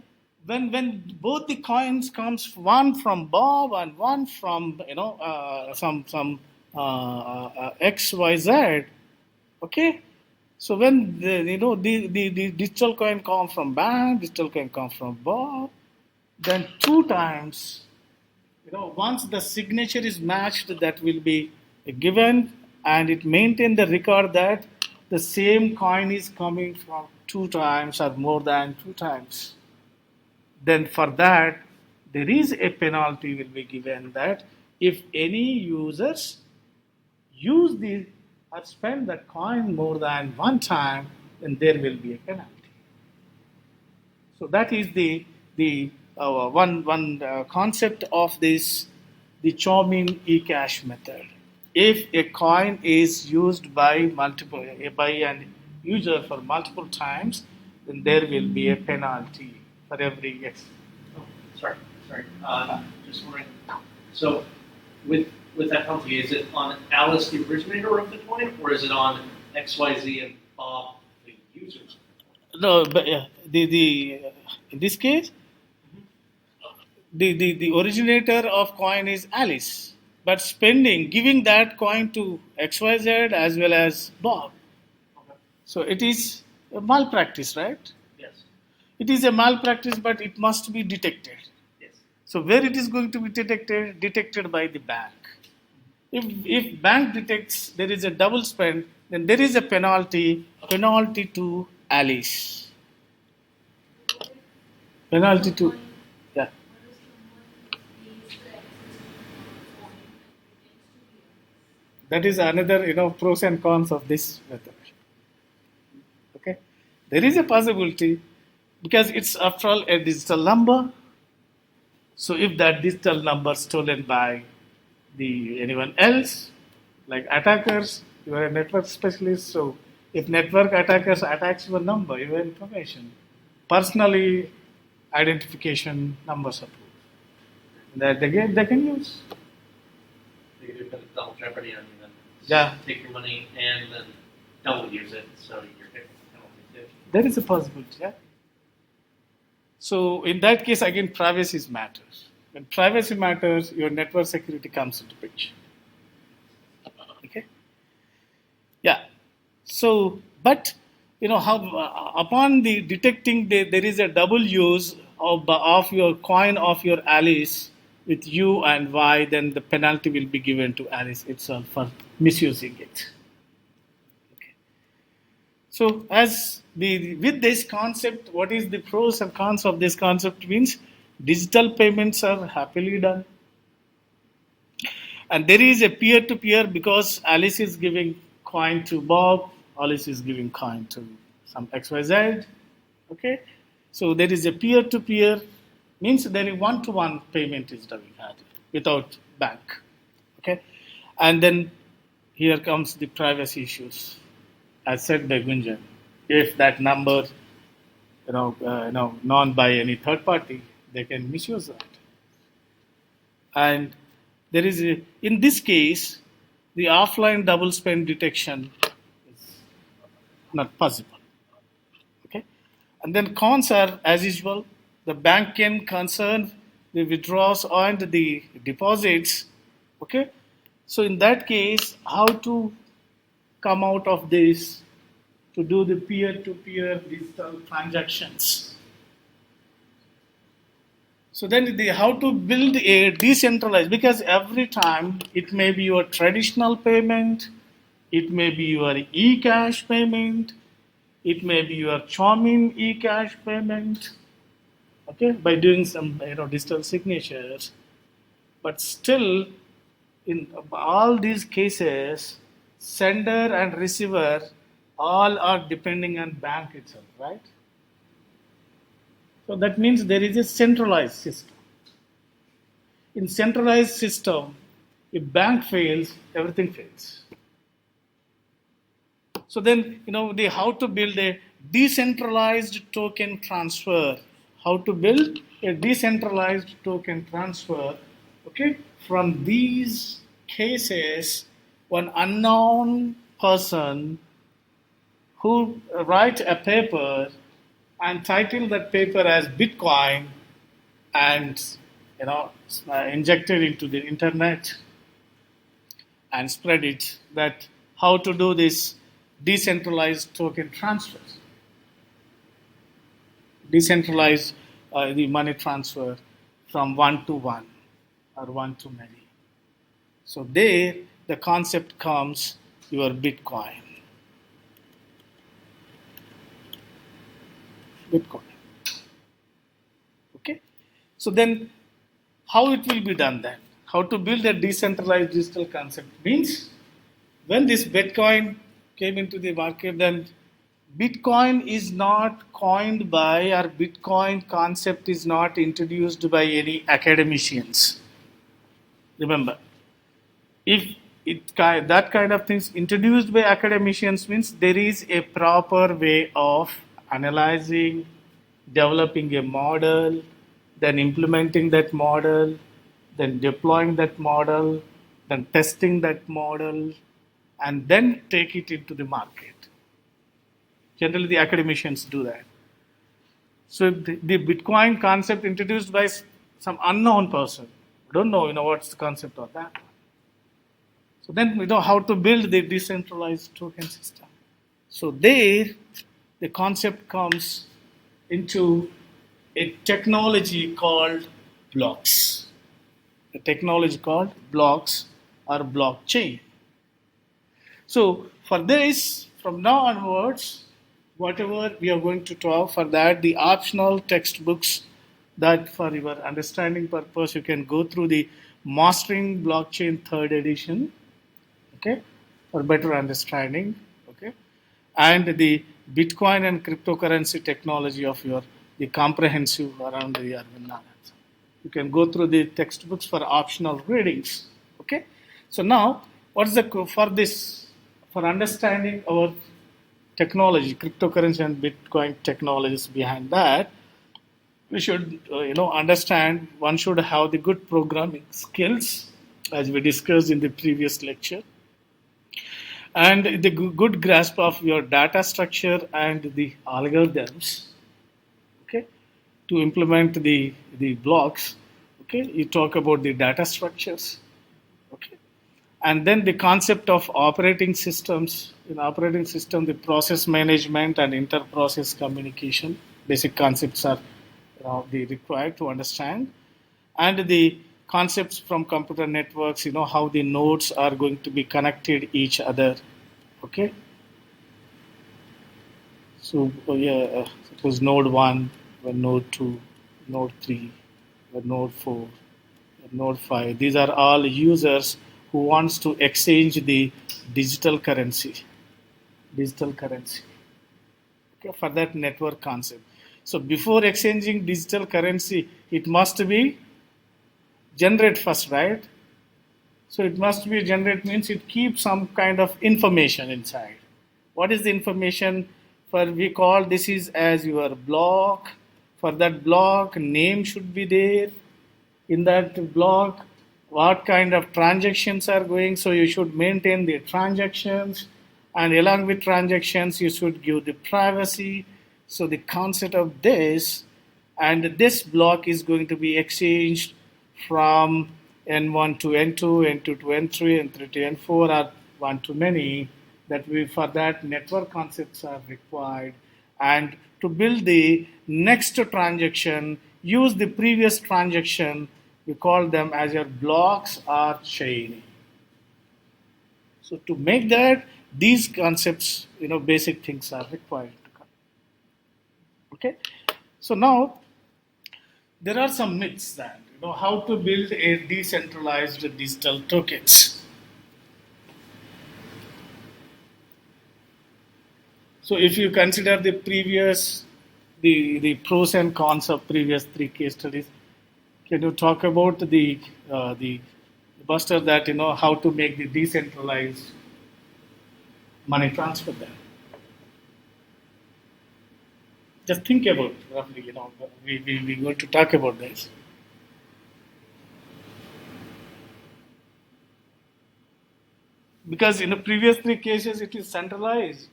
when both the coins comes one from Bob and one from some XYZ, so when the digital coin comes from bank, digital coin comes from Bob, then two times, once the signature is matched, that will be given, and it maintain the record that the same coin is coming from two times or more than two times. Then for that, there is a penalty will be given that if any users use or spend that coin more than one time, then there will be a penalty. So that is the one concept of this, the Chaumian eCash method. If a coin is used by an user for multiple times, then there will be a penalty for every yes. Oh, sorry. Just wondering. So, with that penalty, is it on Alice, the originator of the coin, or is it on XYZ and Bob, the users? No, but in this case, the originator of coin is Alice. But giving that coin to XYZ as well as Bob. Okay. So it is a malpractice, right? Yes. It is a malpractice, but it must be detected. Yes. So where it is going to be detected by the bank. If bank detects there is a double spend, then there is a penalty to Alice. Penalty to, yeah. That is another, pros and cons of this method. Okay, there is a possibility because it's after all a digital number. So if that digital number stolen by the anyone else, like attackers, you are a network specialist. So if network attackers attacks your number, your information, personally identification numbers are proved that they can use. They could do double jeopardy on you then. Yeah. Take your money and then double use it, so you're hit with penalty too. There is a possibility, yeah. So in that case, again, privacy matters. When privacy matters, your network security comes into picture. Okay. Yeah. So, but how upon the detecting there is a double use of your coin of your Alice with U and Y, then the penalty will be given to Alice itself for misusing it. Okay. So, with this concept, what is the pros and cons of this concept means digital payments are happily done. And there is a peer-to-peer because Alice is giving coin to Bob, Alice is giving coin to some XYZ. Okay, so there is a peer-to-peer, means there is one-to-one payment is done without bank. Okay, and then here comes the privacy issues, as said by Gunjan. If that number, known by any third party, they can misuse that. And there is in this case, the offline double spend detection is not possible. Okay, and then cons are as usual. The bank can concern the withdrawals and the deposits. Okay, so in that case, how to come out of this to do the peer-to-peer digital transactions? So then how to build a decentralized, because every time it may be your traditional payment, it may be your e-cash payment, it may be your Chaumian e-cash payment, okay, by doing some digital signatures. But still, in all these cases, sender and receiver all are depending on bank itself, right? So that means there is a centralized system. In centralized system, if bank fails, everything fails. So then, how to build a decentralized token transfer. How to build a decentralized token transfer, okay? From these cases, one unknown person who write a paper and title that paper as Bitcoin and inject it into the internet and spread it, that how to do this decentralized token transfers, decentralize the money transfer from one to one or one to many. So there the concept comes your Bitcoin. Okay, so then how it will be done then? How to build a decentralized digital concept means when this Bitcoin came into the market, then Bitcoin is not coined by, or Bitcoin concept is not introduced by any academicians. Remember, if that kind of things introduced by academicians means there is a proper way of analyzing, developing a model, then implementing that model, then deploying that model, then testing that model, and then take it into the market. Generally, the academicians do that. So the Bitcoin concept introduced by some unknown person, don't know, what's the concept of that. So then we know how to build the decentralized token system. So there, the concept comes into a technology called blocks. A technology called blocks or blockchain. So for this, from now onwards, whatever we are going to talk, for that, the optional textbooks that for your understanding purpose, you can go through the Mastering Blockchain third edition, okay, for better understanding, okay, and the Bitcoin and cryptocurrency technology of your the comprehensive around the Arvind Narayan. You can go through the textbooks for optional readings, okay. So now, what's the for this for understanding our technology, cryptocurrency and Bitcoin technologies behind that? We should understand one should have the good programming skills as we discussed in the previous lecture and the good grasp of your data structure and the algorithms, okay, to implement the blocks, okay. You talk about the data structures, okay, and then the concept of operating systems. In operating system, the process management and inter-process communication basic concepts are the required to understand, and the concepts from computer networks, how the nodes are going to be connected each other, okay. So suppose node 1, or node 2, node 3, or node 4, or node 5, these are all users who wants to exchange the digital currency, okay, for that network concept. So before exchanging digital currency, it must be generate first, right? So it must be generate means it keeps some kind of information inside. What is the information? For we call this is as your block. For that block, name should be there. In that block, what kind of transactions are going? So you should maintain the transactions, and along with transactions, you should give the privacy. So the concept of this, and this block is going to be exchanged from N1 to N2, N2 to N3, N3 to N4, or one to many. That we for that network concepts are required, and to build the next transaction, use the previous transaction. We call them as your blocks or chain. So to make that, these concepts, basic things are required to come. Okay. So now there are some myths that how to build a decentralized digital tokens. So if you consider the previous the pros and cons of previous 3 case studies, can you talk about the Buster that how to make the decentralized money transfer there? Just think about roughly. We're going to talk about this. Because in the previous 3 cases, it is centralized.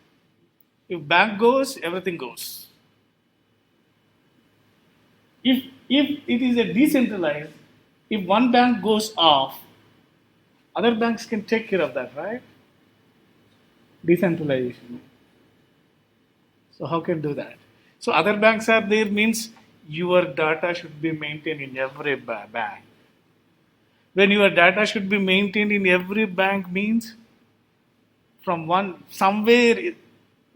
If bank goes, everything goes. If it is a decentralized, if one bank goes off, other banks can take care of that, right? Decentralization. So how can do that? So other banks are there means your data should be maintained in every bank. When your data should be maintained in every bank means from somewhere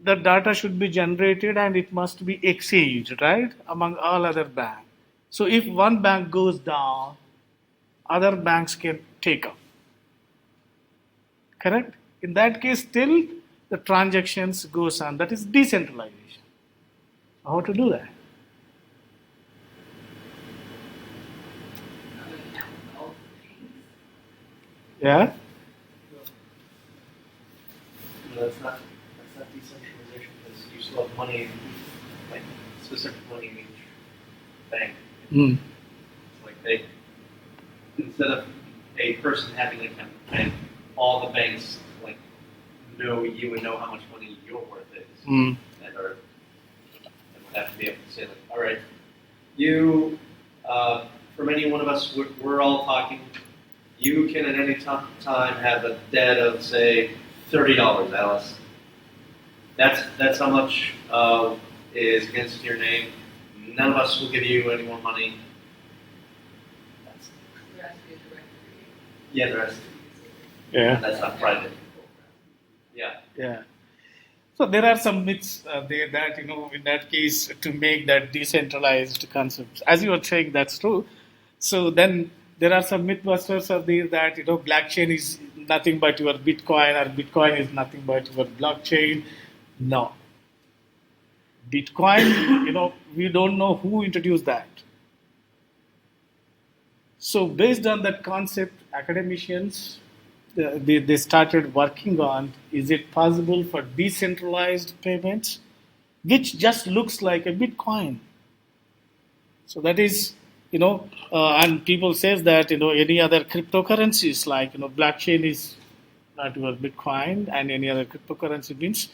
the data should be generated and it must be exchanged, right, among all other banks. So if one bank goes down, other banks can take up. Correct? In that case, still the transactions goes on. That is decentralization. How to do that? Yeah? No, that's not decentralization because you still have money, like specific money in each bank. Mm. It's like instead of a person having an account, and all the banks like know you and know how much money your worth is, and would have to be able to say like, all right, you, from any one of us, we're all talking. You can at any time have a debt of say $30, Alice. That's how much is against your name. None of us will give you any more money. The rest is direct. Yeah, the rest. Yeah. That's not private. Yeah. Yeah. So there are some myths there that, in that case, to make that decentralized concepts. As you were saying, that's true. So then there are some mythbusters are there that, blockchain is nothing but your Bitcoin, or Bitcoin is nothing but your blockchain. No. Bitcoin, we don't know who introduced that. So based on that concept, academicians they started working on, is it possible for decentralized payments, which just looks like a Bitcoin. So that is, and people says that, any other cryptocurrencies like, blockchain is not your Bitcoin, and any other cryptocurrency means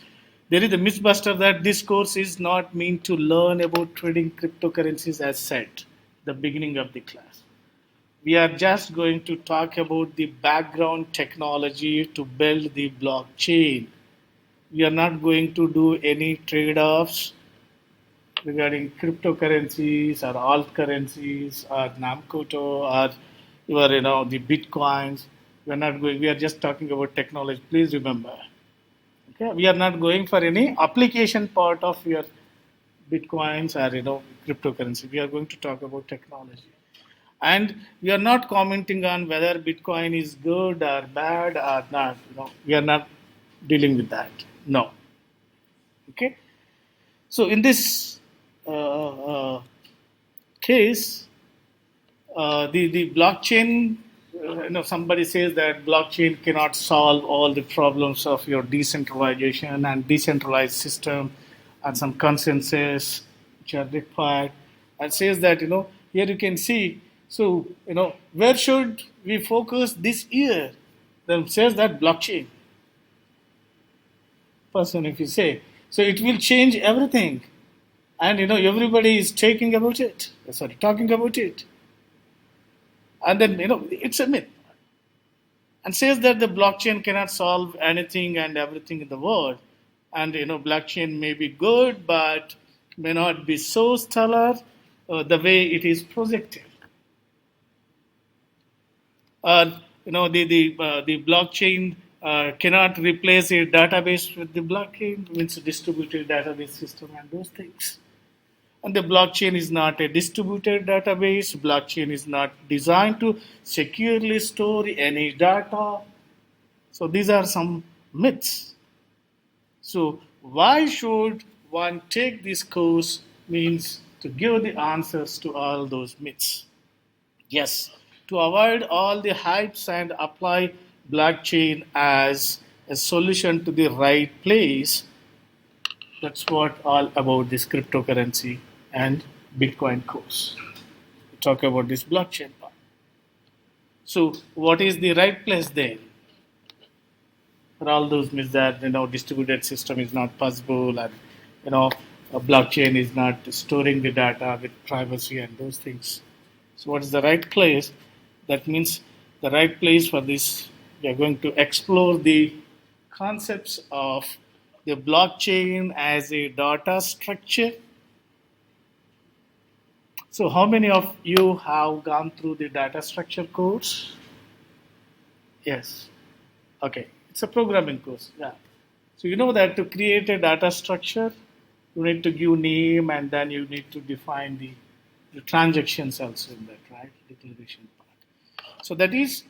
there is a mythbuster that this course is not meant to learn about trading cryptocurrencies as said, the beginning of the class. We are just going to talk about the background technology to build the blockchain. We are not going to do any trade-offs regarding cryptocurrencies or alt currencies or Namkoto or the bitcoins. We are not going. We are just talking about technology. Please remember. Okay, we are not going for any application part of your bitcoins or cryptocurrency. We are going to talk about technology, and we are not commenting on whether Bitcoin is good or bad or not. We are not dealing with that. No. Okay. So in this case, the blockchain, somebody says that blockchain cannot solve all the problems of your decentralization and decentralized system and some consensus which are required, and says that, here you can see, so, where should we focus this year? Then says that blockchain person, if you say, so it will change everything. And everybody is talking about it, and then it's a myth, and says that the blockchain cannot solve anything and everything in the world, and blockchain may be good but may not be so stellar the way it is projected. The blockchain cannot replace a database with the blockchain, means a distributed database system and those things. And the blockchain is not a distributed database. Blockchain is not designed to securely store any data. So these are some myths. So why should one take this course? Means to give the answers to all those myths. Yes, to avoid all the hypes and apply blockchain as a solution to the right place. That's what all about this cryptocurrency and Bitcoin course. We talk about this blockchain part. So, what is the right place then? For all those myths that distributed system is not possible, and a blockchain is not storing the data with privacy and those things. So, what is the right place? That means the right place for this. We are going to explore the concepts of the blockchain as a data structure. So, how many of you have gone through the data structure course? Yes. Okay. It's a programming course. Yeah. So, you know that to create a data structure, you need to give name, and then you need to define the transactions also in that, right? Declaration part. So, that is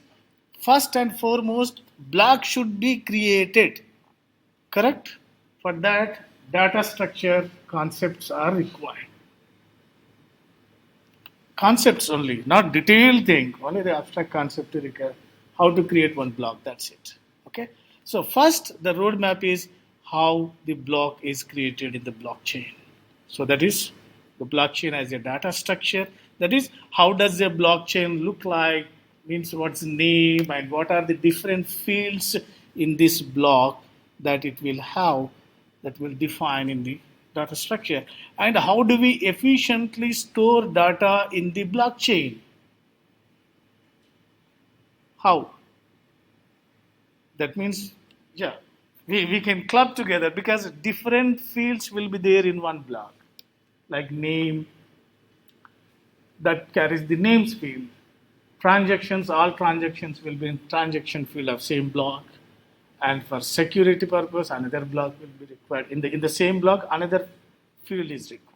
first and foremost, block should be created. Correct? For that, data structure concepts are required. Concepts only, not detailed thing, only the abstract concept to recur. How to create one block, that's it. Okay. So first, the roadmap is how the block is created in the blockchain. So that is the blockchain as a data structure. That is, how does a blockchain look like? Means what's the name and what are the different fields in this block that it will have, that will define in the data structure, and how do we efficiently store data in the blockchain? How? That means, yeah, we can club together because different fields will be there in one block, like name, that carries the names field. Transactions, all transactions will be in transaction field of same block, and for security purpose, another block will be required. In the same block, another field is required.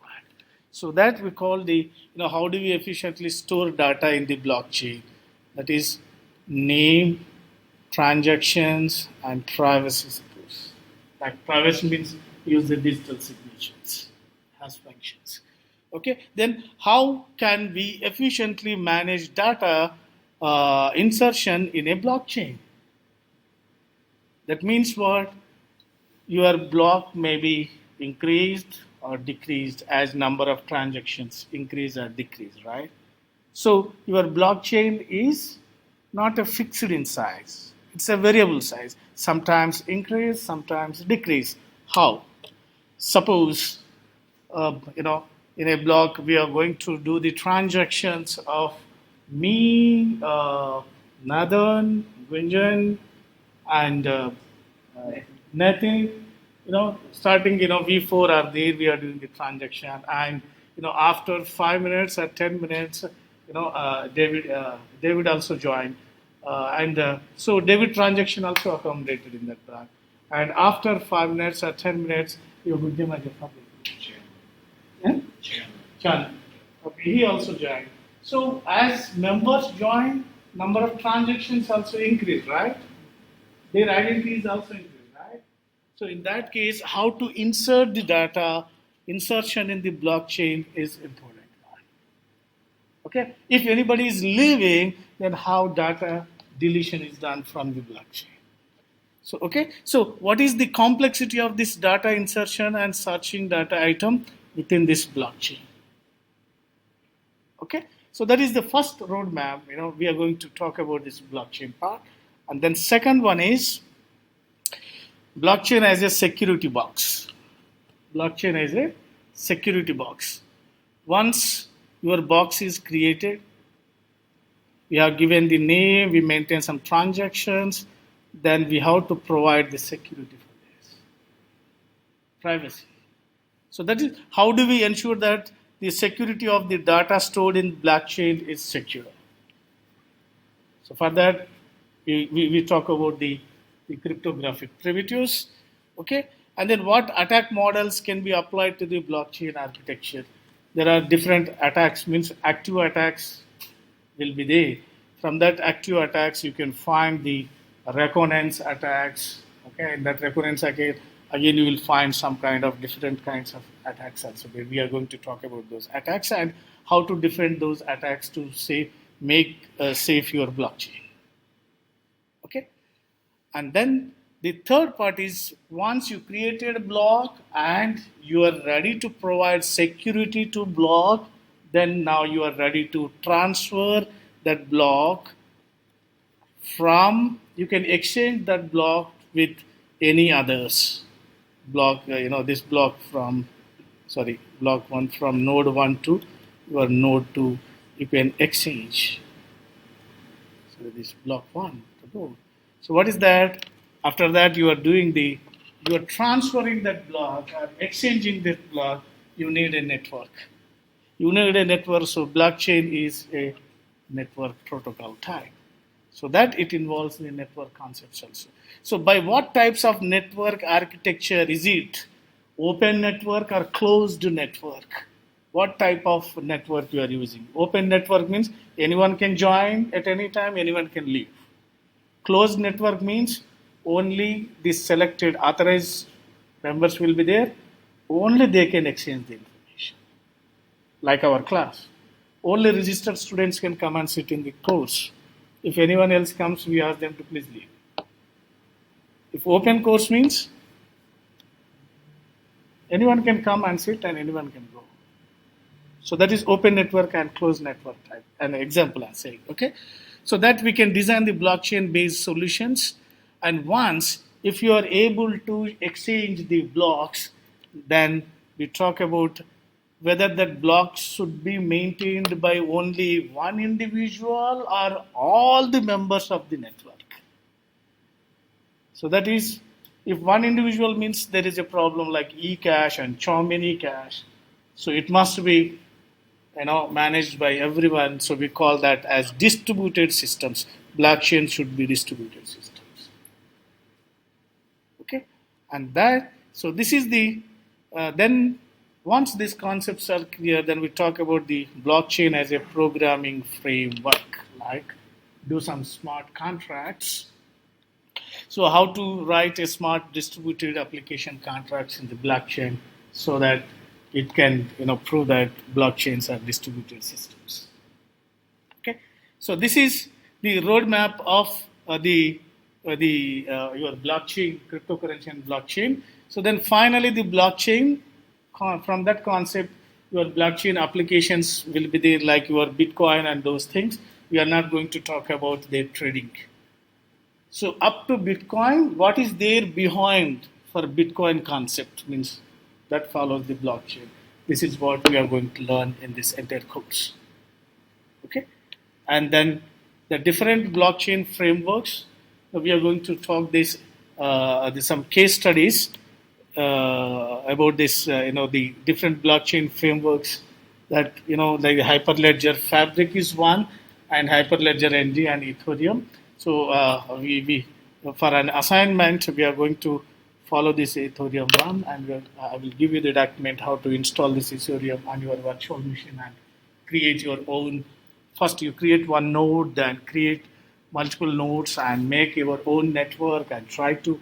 So that we call the, how do we efficiently store data in the blockchain? That is name, transactions, and privacy suppose. Like privacy means use the digital signatures as functions. Okay, then how can we efficiently manage data insertion in a blockchain? That means what? Your block may be increased or decreased as number of transactions increase or decrease, right? So your blockchain is not a fixed in size. It's a variable size. Sometimes increase, sometimes decrease. How? Suppose, in a block we are going to do the transactions of me, Nathan, Gunjan, and Nathan. Starting, V4 are there, we are doing the transaction, and after 5 minutes or 10 minutes, David also joined, and so David transaction also accommodated in that block, and after 5 minutes or 10 minutes, you put them as a public. Yeah? Chan. Okay, he also joined. So as members join, number of transactions also increase, right? Their identities also increase, right? So in that case, how to insert the data, insertion in the blockchain is important. Okay? If anybody is leaving, then how data deletion is done from the blockchain. So, okay, so what is the complexity of this data insertion and searching data item within this blockchain? Okay, so that is the first roadmap. We are going to talk about this blockchain part, and then second one is blockchain as a security box. Blockchain as a security box. Once your box is created, we have given the name, we maintain some transactions, then we have to provide the security for this. Privacy. So that is how do we ensure that the security of the data stored in blockchain is secure. So for that, we talk about the cryptographic primitives, okay? And then what attack models can be applied to the blockchain architecture? There are different attacks, means active attacks will be there. From that active attacks, you can find the recurrence attacks, okay? In that recurrence again you will find some kind of different kinds of attacks also. We are going to talk about those attacks and how to defend those attacks to make safe your blockchain. Okay, and then the third part is once you created a block and you are ready to provide security to block, then now you are ready to transfer that block from, you can exchange that block with any others. Block, this block from, block 1 from node 1 to your node 2, you can exchange. So this block 1 to node. So what is that? After that you are transferring that block or exchanging that block, you need a network. So blockchain is a network protocol type. So that it involves the network concepts also. So by what types of network architecture is it? Open network or closed network? What type of network you are using? Open network means anyone can join at any time, anyone can leave. Closed network means only the selected authorized members will be there, only they can exchange the information. Like our class. Only registered students can come and sit in the course. If anyone else comes, we ask them to please leave. If open course means anyone can come and sit and anyone can go. So that is open network and closed network type. An example I'm saying, okay? So that we can design the blockchain based solutions. And once, if you are able to exchange the blocks, then we talk about whether that block should be maintained by only one individual or all the members of the network. So that is, if one individual means there is a problem like eCash and Chaumian eCash, so it must be managed by everyone. So we call that as distributed systems. Blockchain should be distributed systems. And that, so this is the, then once these concepts are clear, then we talk about the blockchain as a programming framework, like do some smart contracts. So how to write a smart distributed application contracts in the blockchain so that it can, prove that blockchains are distributed systems. Okay, so this is the roadmap of your blockchain, cryptocurrency and blockchain. So then finally the blockchain, from that concept, your blockchain applications will be there, like your Bitcoin and those things. We are not going to talk about their trading. So up to Bitcoin, what is there behind for Bitcoin concept means that follows the blockchain. This is what we are going to learn in this entire course. Okay, and then the different blockchain frameworks. We are going to talk this. There's some case studies about this. The different blockchain frameworks that like Hyperledger Fabric is one, and Hyperledger NG and Ethereum. So we for an assignment we are going to follow this Ethereum one, and I will give you the document how to install this Ethereum on your virtual machine and create your own. First, you create one node, then create multiple nodes and make your own network and try to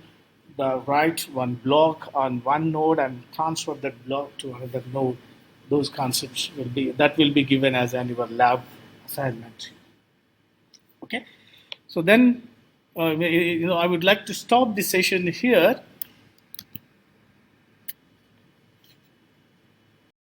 write one block on one node and transfer that block to another node. Those concepts will be given as an your lab assignment. Okay, so then I would like to stop the session here.